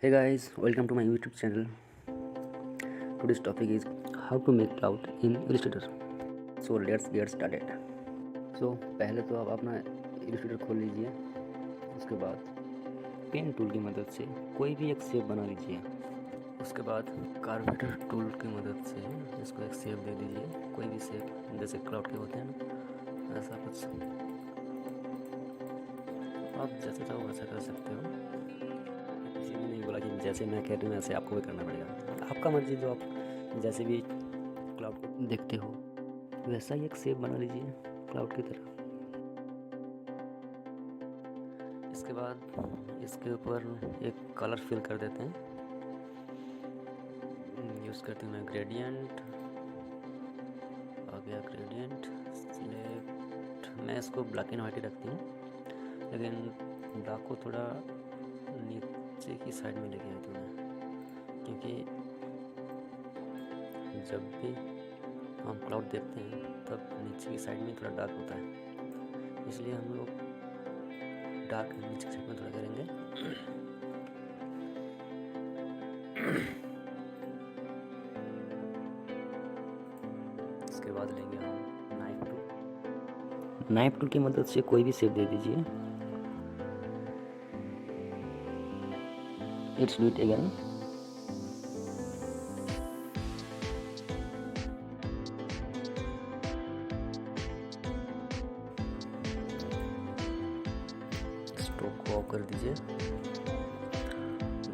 Hey guys, welcome to my YouTube channel. Today's topic is how to make cloud in Illustrator. So let's get started. So पहले तो आप अपना Illustrator खोल लीजिए। उसके बाद पेन टूल की मदद से कोई भी एक शेप बना लीजिए। उसके बाद कार्पेटर टूल की मदद से इसको एक शेप दे दीजिए, कोई भी शेप, जैसे क्लाउड के होते हैं ना, ऐसा कुछ आप जैसे चाहो वैसा कर सकते हो। किसी ने नहीं बोला कि जैसे मैं कह रही हूँ वैसे आपको भी करना पड़ेगा, आपका मर्जी। जो आप जैसे भी क्लाउड को देखते हो वैसा ही एक शेप बना लीजिए क्लाउड की तरह। इसके बाद इसके ऊपर एक कलर फिल कर देते हैं। यूज़ करती हूँ मैं ग्रेडियंट। आ गया ग्रेडियंट सिलेक्ट। मैं इसको ब्लैक एंड वाइट ही रखती हूँ, लेकिन ब्लैक को थोड़ा नीचे की साइड में लेके आई थी मैं, क्योंकि जब भी हम क्लाउड देखते हैं तब नीचे की साइड में थोड़ा डार्क होता है, इसलिए हम लोग डार्क नीचे की साइड में थोड़ा करेंगे। इसके बाद लेंगे हम नाइफ टूल। नाइफ टूल की मदद से कोई भी शेप दे दीजिए। Let's do it again. Stroke को ऑफ कर दीजिए।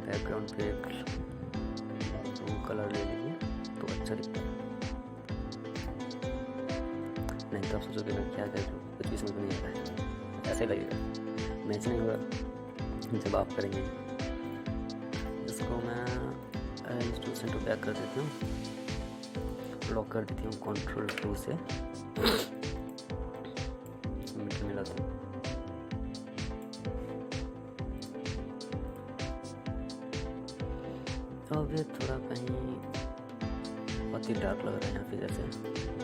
बैकग्राउंड पे एक ब्लू कलर ले लीजिए तो अच्छा दिखता है। नहीं तो आप सोचोगे मैं क्या कर रहा हूँ, कुछ भी समझ में नहीं आता है, ऐसे लगेगा, मैच नहीं होगा जब आप करेंगे। इसको मैं इंस्टॉलेशन टू बैक कर देती हूँ, लॉक कर देती हूँ Ctrl+2 से, मिलाती हूँ। अब ये थोड़ा कहीं बहुत ही डार्क लग रहा है यहाँ पे, जैसे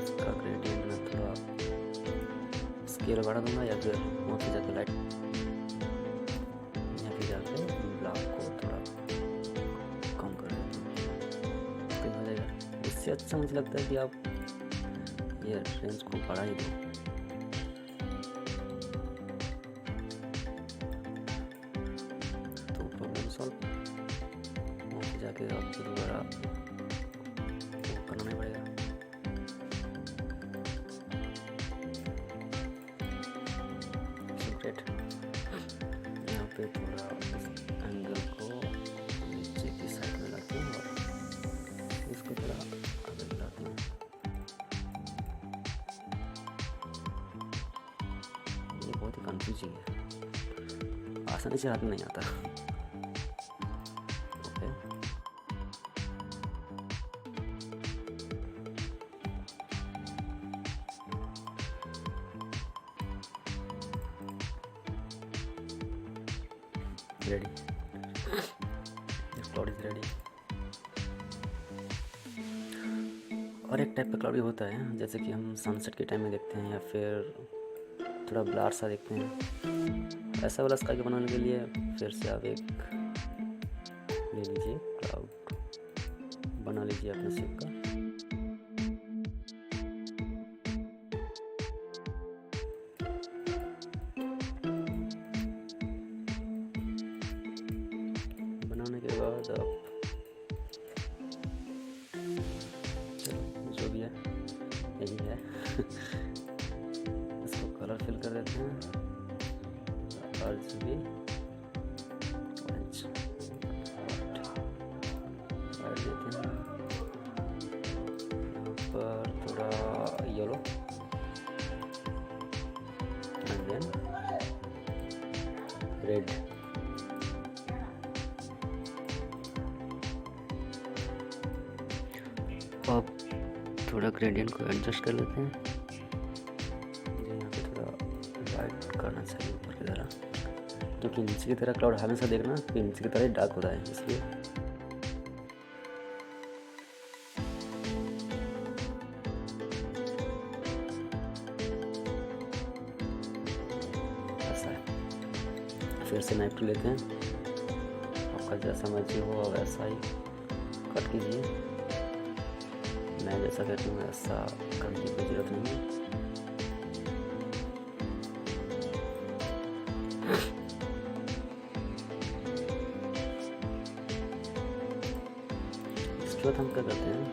इसका ग्रेडियंट में थोड़ा स्केल बढ़ा दूंगा, या फिर वहाँ पे जाके लाइट, यहाँ पे जाके ब्लैक को थोड़ा कम कर देते हैं, हो जाएगा। इससे अच्छा मुझे लगता है कि आप ये रेंज को बढ़ा ही दो। तो प्रॉब्लम सॉल्व। वहाँ जाके आपको दोबारा करना नहीं पड़ेगा। ग्रेट। यहाँ पे थोड़ा एंगल को नीचे की साइड में लाते हैं और इसको थोड़ा आगे लाते हैं। ये बहुत ही कंफ्यूजिंग है, आसानी से हाथ में नहीं आता। Okay, ready. Cloud is ready. और एक टाइप का क्लाउड भी होता है, जैसे कि हम सनसेट के टाइम में देखते हैं, या फिर थोड़ा ब्लर सा देखते हैं। ऐसा वाला स्काई को बनाने के लिए फिर से आप एक ले लीजिए, क्लाउड बना लीजिए अपने शेप का। बनाने के बाद आप चलो जो भी है यही है। इसको कलर फिल कर देते हैं, RGB ऑरेंज ऐड देते हैं। यहाँ पर थोड़ा येलो एंड देन रेड। अब थोड़ा ग्रेडियंट को एडजस्ट कर लेते हैं। मुझे यहाँ पे थोड़ा वाइट करना चाहिए ऊपर की तरह, क्योंकि नीचे की तरह क्लाउड हमेशा देखना कि नीचे की तरह डार्क होता है, इसलिए ऐसा है। फिर से नाइफ टूल लेते हैं, आपका जैसा मर्जी हो वैसा ही कट कीजिए। मैं जैसा कहती हूँ ऐसा करने की ज़रूरत नहीं है। इसके बाद हम क्या करते हैं,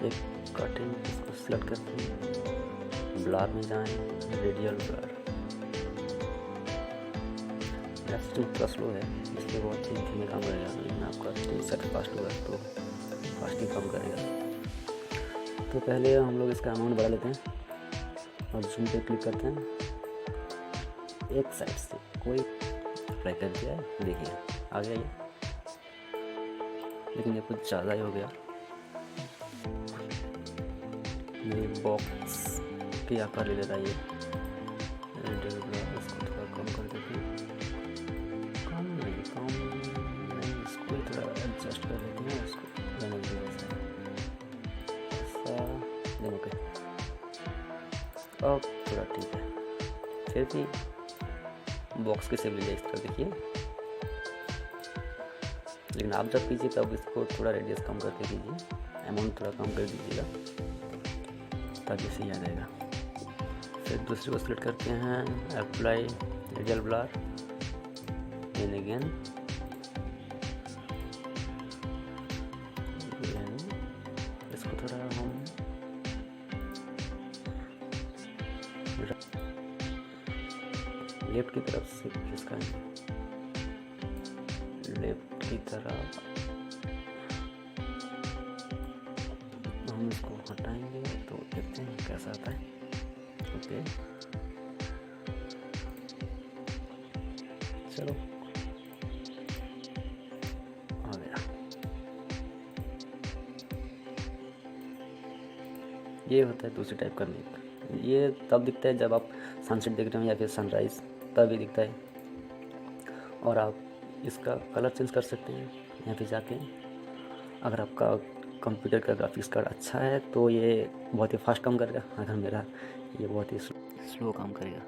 एक कटिंग इसको सिलेक्ट करते हैं, ब्लर में जाएं, रेडियल ब्लर। मेरा सिस्टम थोड़ा स्लो है इसलिए बहुत ही धीमे काम करेगा, लेकिन आपका सेट फास्ट होगा तो फास्ट ही काम करेगा। तो पहले हम लोग इसका अमाउंट बढ़ा लेते हैं और जूम पे क्लिक करते हैं। एक साइड से कोई अप्लाई कर दिया है, देखिए आ गया ये, लेकिन ये कुछ ज़्यादा ही हो गया। ये बॉक्स के आकार ले लेता है ये। इसको थोड़ा कम कर देते हैं, कम नहीं इसको थोड़ा एडजस्ट कर लेते हैं, इसको ऐसा ओके। अब थोड़ा ठीक है, फिर भी बॉक्स के शेप लीजिए इस तरह, देखिए। लेकिन आप जब कीजिए तब इसको थोड़ा रेडियस कम करके कीजिए, अमाउंट थोड़ा कम कर दीजिएगा ताकि सही आ जाएगा। फिर दूसरे को सिलेक्ट करते हैं, apply radial blur, then again इसको थोड़ा हम लेफ्ट की तरफ से इसका लेफ्ट की तरफ हम इसको हटाएंगे तो देखते हैं कैसा आता है। ओके चलो आ गया। ये होता है दूसरी टाइप का मेक। ये तब दिखता है जब आप सनसेट देख रहे हो या फिर सनराइज़, तभी दिखता है। और आप इसका कलर चेंज कर सकते हैं यहाँ पे जाके। अगर आपका कंप्यूटर का ग्राफिक्स कार्ड अच्छा है तो ये बहुत ही फास्ट काम करेगा, अगर मेरा ये बहुत ही स्लो काम करेगा।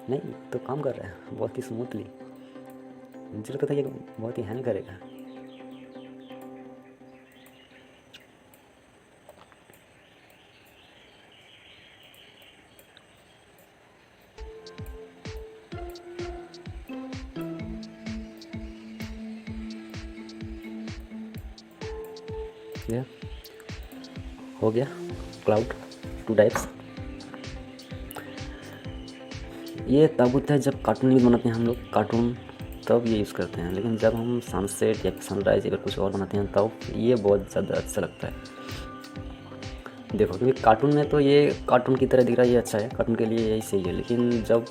नहीं तो काम कर रहा है बहुत ही स्मूथली, मुझे लगता था ये बहुत ही हैंग करेगा। ये हो गया क्लाउड 2 टाइप्स। ये तब होता है जब कार्टून भी बनाते हैं हम लोग, कार्टून तब ये यूज़ करते हैं। लेकिन जब हम सनसेट या सनराइज़ या कुछ और बनाते हैं तब ये बहुत ज़्यादा अच्छा लगता है। देखो क्योंकि कार्टून में तो ये कार्टून की तरह दिख रहा है, ये अच्छा है, कार्टून के लिए यही सही है। लेकिन जब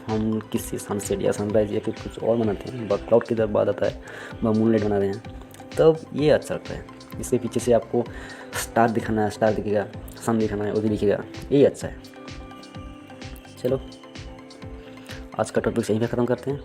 हम किसी सनसेट या सनराइज़ या फिर कुछ और बनाते हैं, क्लाउड की तरफ बात आता है, मूनलाइट बना रहे हैं, तब ये अच्छा लगता है। इसके पीछे से आपको स्टार दिखाना है, स्टार दिखेगा, सन दिखाना है, वो भी दिखेगा, यही अच्छा है। चलो आज का टॉपिक यहीं पे ख़त्म करते हैं।